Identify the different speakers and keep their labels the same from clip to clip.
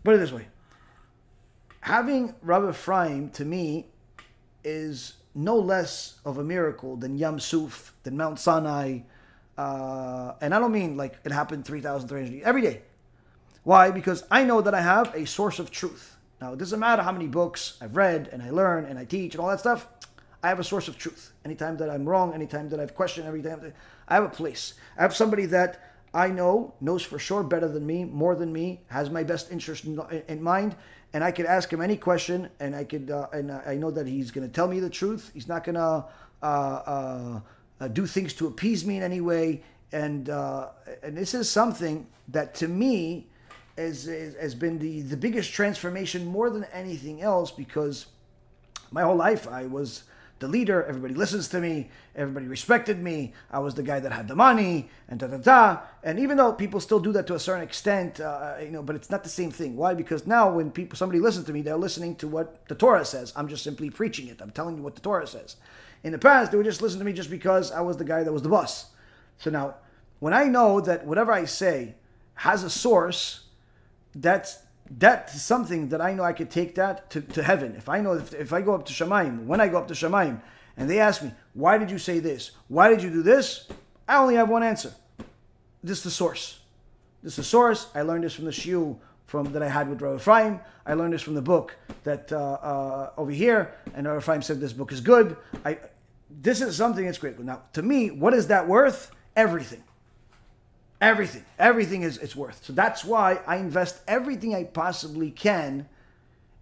Speaker 1: put it this way. Having Rabbi Ephraim, to me, is no less of a miracle than Yam Suf, than Mount Sinai. And I don't mean like it happened 3,300 years, every day. Why? Because I know that I have a source of truth. Now, it doesn't matter how many books I've read and I learn and I teach and all that stuff. I have a source of truth. Anytime that I'm wrong, anytime that I've questioned, every time I have a place. I have somebody that I know, knows for sure better than me, more than me, has my best interest in mind, and I could ask him any question, and I could, and I know that he's going to tell me the truth. He's not going to do things to appease me in any way, and this is something that to me has been the biggest transformation more than anything else, because my whole life I was the leader, everybody listens to me, everybody respected me, I was the guy that had the money, and and even though people still do that to a certain extent, but it's not the same thing. Why? Because now when somebody listens to me, they're listening to what the Torah says. I'm just simply preaching it. I'm telling you what the Torah says. In the past, they would just listen to me just because I was the guy that was the boss. So now, when I know that whatever I say has a source, that's something that I know I could take that to heaven. If I know, if I go up to Shamayim, when I go up to Shamayim, and they ask me, why did you say this? Why did you do this? I only have one answer. This is the source. This is the source. I learned this from the shiur that I had with Rabbi Ephraim. I learned this from the book that over here, and Rabbi Ephraim said this book is good. This is something that's critical. Now, to me, what is that worth? Everything. Everything is it's worth. So that's why I invest everything I possibly can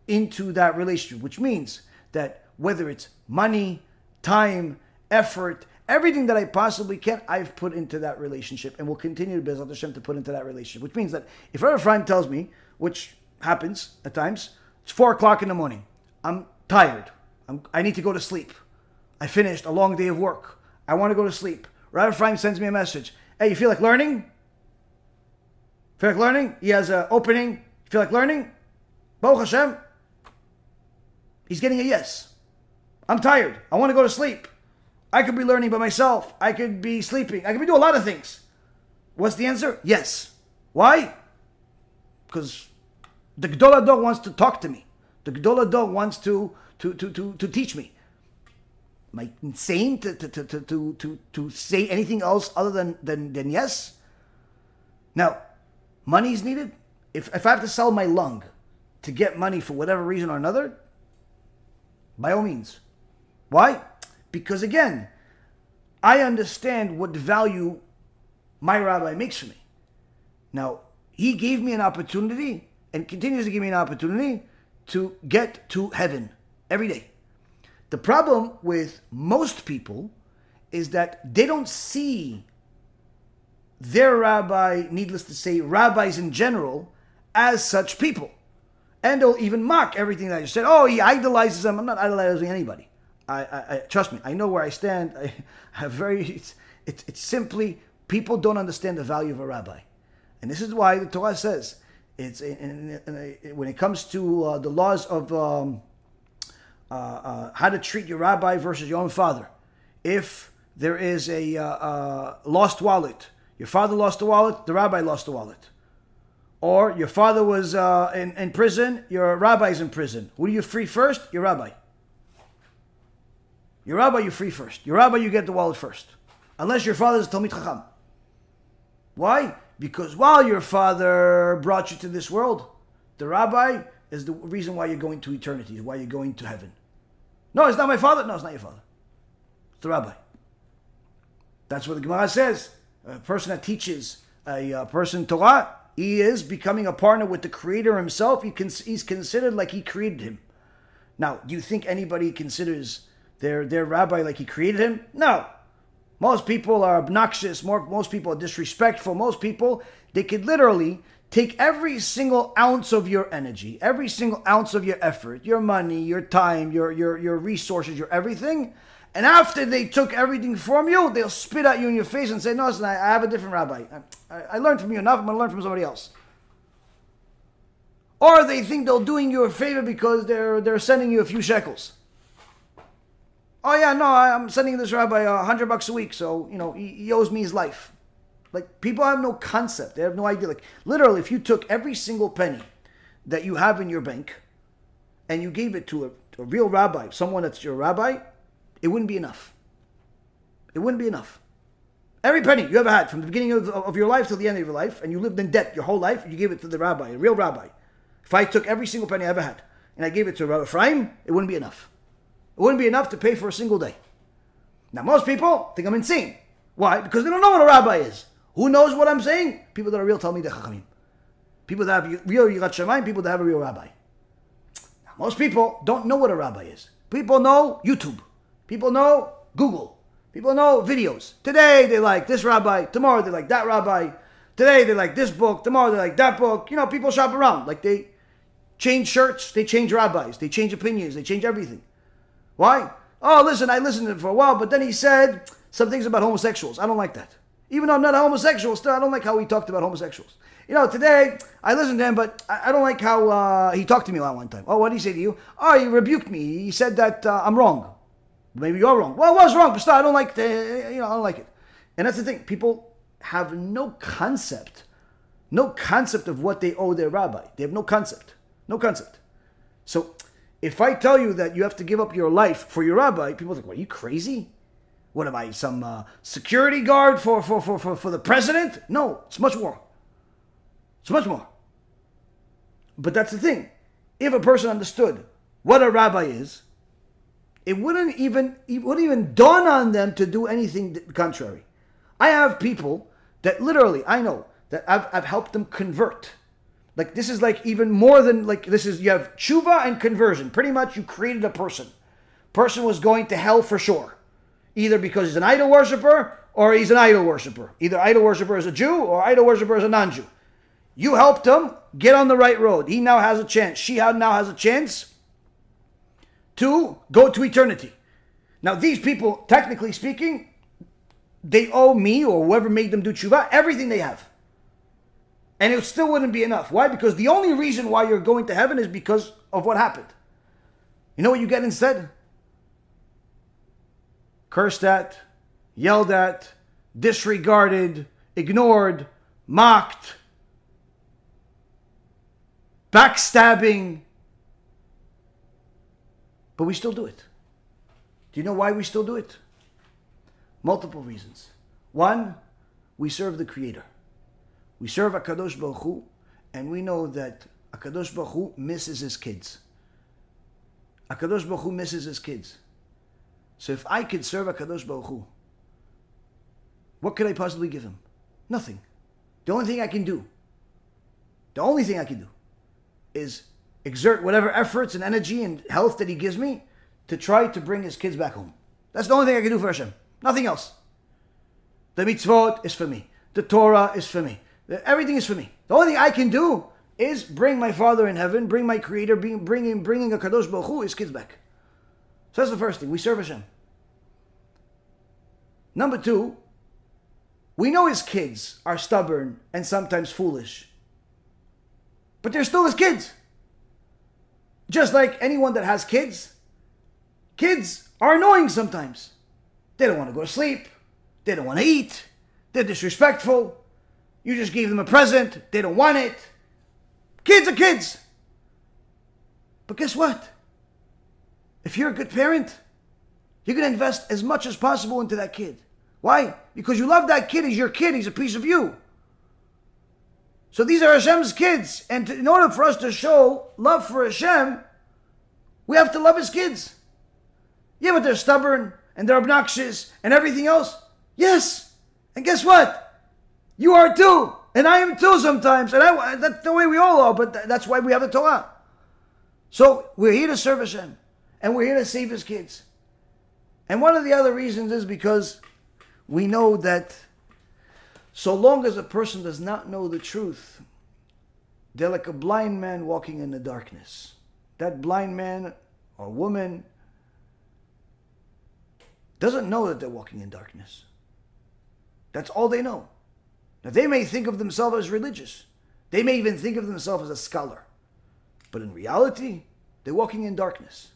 Speaker 1: into that relationship, which means that whether it's money, time, effort, everything that I possibly can, I've put into that relationship and will continue to B'ezrat Hashem to put into that relationship. Which means that if Rabbi Ephraim tells me, which happens at times, it's 4 o'clock in the morning, I'm tired, I need to go to sleep, I finished a long day of work, I want to go to sleep. Rabbi Ephraim sends me a message. Hey, you feel like learning? Feel like learning? He has an opening. You feel like learning? Baruch Hashem. He's getting a yes. I'm tired. I want to go to sleep. I could be learning by myself. I could be sleeping. I could be doing a lot of things. What's the answer? Yes. Why? Because the Gdolador wants to talk to me. The Gdolador wants to teach me. Am I insane to say anything else other than yes? Now, money is needed. If I have to sell my lung to get money for whatever reason or another, by all means. Why? Because again, I understand what value my rabbi makes for me. Now, he gave me an opportunity and continues to give me an opportunity to get to heaven every day. The problem with most people is that they don't see their rabbi, needless to say, rabbis in general, as such people. And they'll even mock everything that I just said. Oh, he idolizes them. I'm not idolizing anybody. I trust me, I know where I stand. I have it's simply, people don't understand the value of a rabbi. And this is why the Torah says, when it comes to the laws of how to treat your rabbi versus your own father. If there is a lost wallet, your father lost the wallet, the rabbi lost the wallet. Or your father was in prison, your rabbi's in prison. Who do you free first? Your rabbi. Your rabbi you free first. Your rabbi you get the wallet first. Unless your father is Talmid Chacham. Why? Because while your father brought you to this world, the rabbi is the reason why you're going to eternity, why you're going to heaven. No, it's not my father. No, it's not your father. It's the rabbi. That's what the Gemara says. A person that teaches a person Torah, he is becoming a partner with the Creator himself. He's considered like he created him. Now, do you think anybody considers their rabbi like he created him? No. Most people are obnoxious. Most people are disrespectful. Most people, they could literally take every single ounce of your energy, every single ounce of your effort, your money, your time, your resources, your everything. And after they took everything from you, they'll spit at you in your face and say, no, listen, I have a different rabbi. I learned from you enough. I'm going to learn from somebody else. Or they think they're doing you a favor because they're sending you a few shekels. Oh yeah, no, I'm sending this rabbi $100 a week, so, he owes me his life. Like, people have no concept. They have no idea. Like, literally, if you took every single penny that you have in your bank and you gave it to a real rabbi, someone that's your rabbi, it wouldn't be enough. It wouldn't be enough. Every penny you ever had from the beginning of your life till the end of your life, and you lived in debt your whole life, you gave it to the rabbi, a real rabbi. If I took every single penny I ever had and I gave it to Rabbi Ephraim, it wouldn't be enough. It wouldn't be enough to pay for a single day. Now, most people think I'm insane. Why? Because they don't know what a rabbi is. Who knows what I'm saying? People that are real Talmidei Chachamim. People that have real Yirat Shamayim, people that have a real rabbi. Now, most people don't know what a rabbi is. People know YouTube. People know Google. People know videos. Today they like this rabbi. Tomorrow they like that rabbi. Today they like this book. Tomorrow they like that book. You know, people shop around. Like they change shirts. They change rabbis. They change opinions. They change everything. Why? Oh, listen, I listened to him for a while, but then he said some things about homosexuals. I don't like that. Even though I'm not a homosexual, still I don't like how he talked about homosexuals. You know, today I listened to him, but I don't like how he talked to me one time. Oh, what did he say to you? Oh, he rebuked me. He said that I'm wrong. Maybe you're wrong. Well, I was wrong, but still I don't like I don't like it. And that's the thing. People have no concept of what they owe their rabbi. They have no concept. No concept. So if I tell you that you have to give up your life for your rabbi, people think, what, are you crazy? What am I, some security guard for the president? No, it's much more. It's much more. But that's the thing. If a person understood what a rabbi is, it wouldn't even dawn on them to do anything contrary. I have people that literally, I know, that I've helped them convert. Like this is like even more than like this is, you have tshuva and conversion. Pretty much you created a person. Person was going to hell for sure. Either because he's an idol worshiper or he's an idol worshiper. Either idol worshiper is a Jew or idol worshiper is a non-Jew. You helped him get on the right road. He now has a chance. She now has a chance to go to eternity. Now these people, technically speaking, they owe me or whoever made them do tshuva everything they have. And it still wouldn't be enough. Why? Because the only reason why you're going to heaven is because of what happened. You know what you get instead? Cursed at, yelled at, disregarded, ignored, mocked, backstabbing. But we still do it. Do you know why we still do it? Multiple reasons. One, we serve the Creator. We serve HaKadosh Baruch Hu, and we know that HaKadosh Baruch Hu misses his kids. HaKadosh Baruch Hu misses his kids. So if I could serve HaKadosh Baruch Hu, what could I possibly give him? Nothing. The only thing I can do is exert whatever efforts and energy and health that he gives me to try to bring his kids back home. That's the only thing I can do for Hashem. Nothing else. The mitzvot is for me. The Torah is for me. Everything is for me. The only thing I can do is bring my Father in heaven, bring my Creator, bringing a Kadosh Baruch Hu, his kids back. So that's the first thing. We serve Hashem. Number two, we know his kids are stubborn and sometimes foolish. But they're still his kids. Just like anyone that has kids, kids are annoying sometimes. They don't want to go to sleep. They don't want to eat. They're disrespectful. You just gave them a present. They don't want it. Kids are kids. But guess what? If you're a good parent, you're going to invest as much as possible into that kid. Why? Because you love that kid. He's your kid. He's a piece of you. So these are Hashem's kids. And in order for us to show love for Hashem, we have to love his kids. Yeah, but they're stubborn and they're obnoxious and everything else. Yes. And guess what? You are too. And I am too sometimes. And that's the way we all are. But that's why we have the Torah. So we're here to serve Hashem. And we're here to save his kids. And one of the other reasons is because we know that so long as a person does not know the truth, they're like a blind man walking in the darkness. That blind man or woman doesn't know that they're walking in darkness. That's all they know. Now, they may think of themselves as religious. They may even think of themselves as a scholar. But in reality, they're walking in darkness.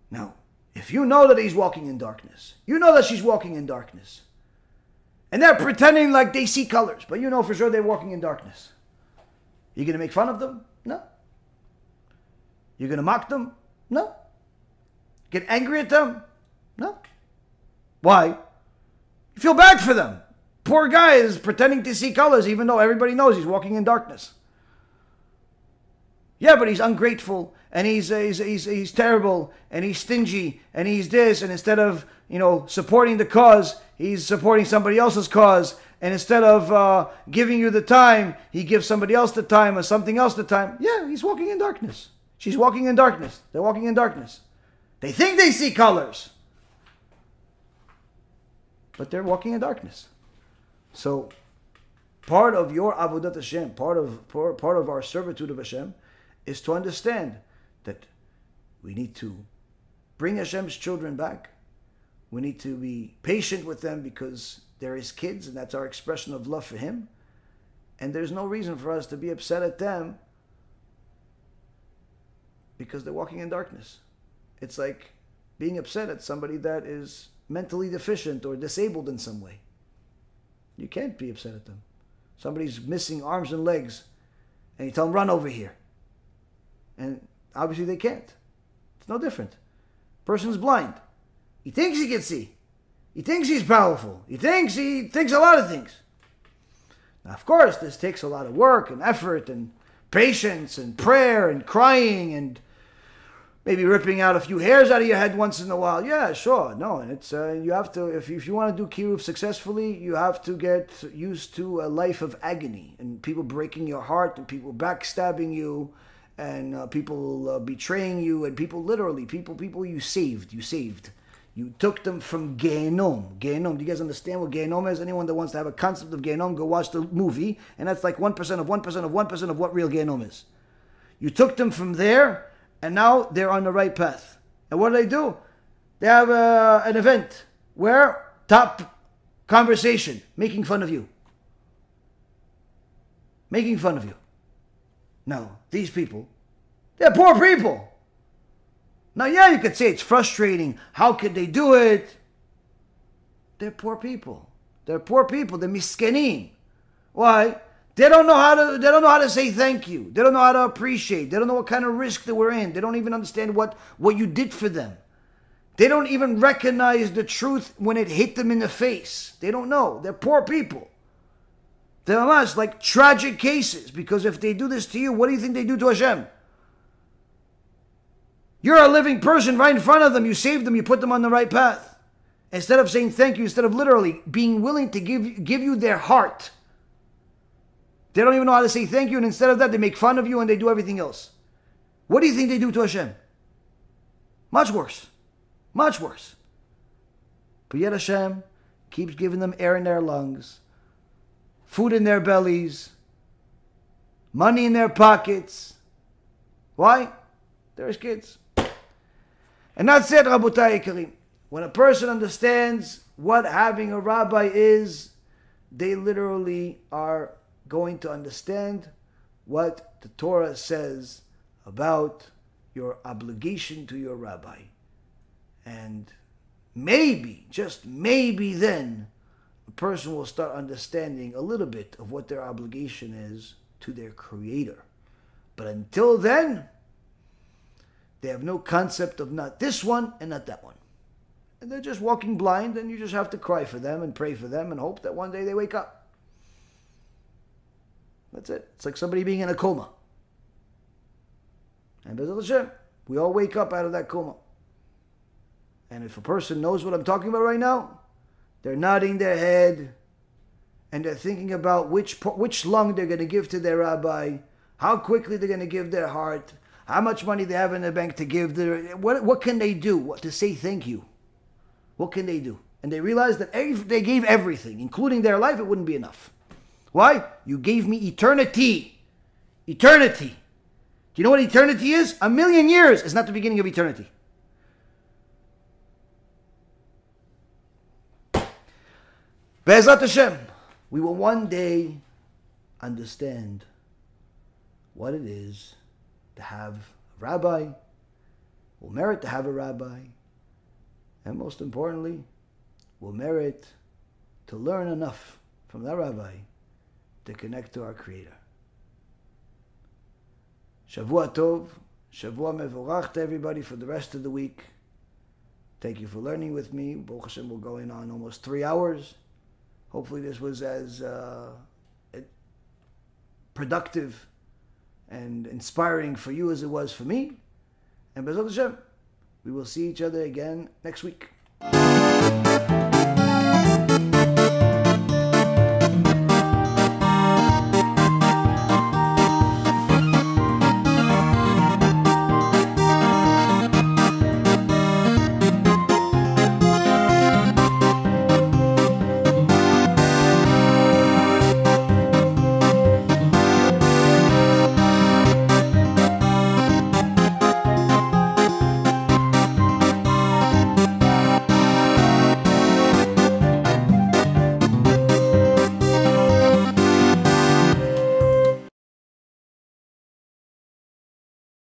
Speaker 1: Now, if you know that he's walking in darkness, you know that she's walking in darkness, and they're pretending like they see colors, but you know for sure they're walking in darkness, you're going to make fun of them? No. You're going to mock them? No. Get angry at them? No. Why? You feel bad for them. Poor guy is pretending to see colors even though everybody knows he's walking in darkness. Yeah, but he's ungrateful, and he's terrible, and he's stingy, and he's this, and instead of, supporting the cause, he's supporting somebody else's cause, and instead of giving you the time, he gives somebody else the time or something else the time. Yeah, he's walking in darkness. She's walking in darkness. They're walking in darkness. They think they see colors, but they're walking in darkness. So, part of your avodat Hashem, part of our servitude of Hashem, is to understand that we need to bring Hashem's children back. We need to be patient with them because they're His kids, and that's our expression of love for Him. And there's no reason for us to be upset at them because they're walking in darkness. It's like being upset at somebody that is mentally deficient or disabled in some way. You can't be upset at them. Somebody's missing arms and legs, and you tell them, run over here. And obviously they can't. It's no different. Person's blind. He thinks he can see. He thinks he's powerful. He thinks a lot of things. Now, of course, this takes a lot of work and effort and patience and prayer and crying and maybe ripping out a few hairs out of your head once in a while. Yeah, sure. No, and it's you have to, if you want to do kiruv successfully, you have to get used to a life of agony and people breaking your heart and people backstabbing you and people betraying you and people you saved. You took them from Gehenom. Gehenom, do you guys understand what Gehenom is? Anyone that wants to have a concept of Gehenom, go watch the movie, and that's like 1% of 1% of 1% of what real Gehenom is. You took them from there, and now they're on the right path. And what do? They have an event where top conversation, making fun of you. Making fun of you. Now, these people, they're poor people. Now, yeah, you could say it's frustrating. How could they do it? They're poor people. They're poor people. They're miskenim. Why? They don't know how to say thank you. They don't know how to appreciate. They don't know what kind of risk they were in. They don't even understand what you did for them. They don't even recognize the truth when it hit them in the face. They don't know. They're poor people. They're almost like tragic cases, because if they do this to you, what do you think they do to Hashem? You're a living person right in front of them. You saved them. You put them on the right path. Instead of saying thank you, instead of literally being willing to give you their heart, they don't even know how to say thank you, and instead of that, they make fun of you and they do everything else. What do you think they do to Hashem? Much worse. Much worse. But yet Hashem keeps giving them air in their lungs, food in their bellies, money in their pockets. Why? They're His kids. And that's it, Rabotai Karim. When a person understands what having a rabbi is, they literally are going to understand what the Torah says about your obligation to your rabbi. And maybe, just maybe then, a person will start understanding a little bit of what their obligation is to their Creator. But until then, they have no concept of not this one and not that one. And they're just walking blind, and you just have to cry for them and pray for them and hope that one day they wake up. That's it. It's like somebody being in a coma. And B'ezras Hashem, we all wake up out of that coma. And if a person knows what I'm talking about right now, they're nodding their head and they're thinking about which lung they're going to give to their rabbi, how quickly they're going to give their heart, how much money they have in the bank to give. What can they do to say thank you? What can they do? And they realize that if they gave everything, including their life, it wouldn't be enough. Why? You gave me eternity. Eternity. Do you know what eternity is? 1,000,000 years is not the beginning of eternity. Be'ezrat Hashem, we will one day understand what it is to have a rabbi, will merit to have a rabbi, and most importantly, will merit to learn enough from that rabbi to connect to our Creator. Shavua Tov, Shavua Mevorach to everybody for the rest of the week. Thank you for learning with me. Baruch Hashem, we're going on almost 3 hours. Hopefully this was as productive and inspiring for you as it was for me. And B'ezrat Hashem, we will see each other again next week.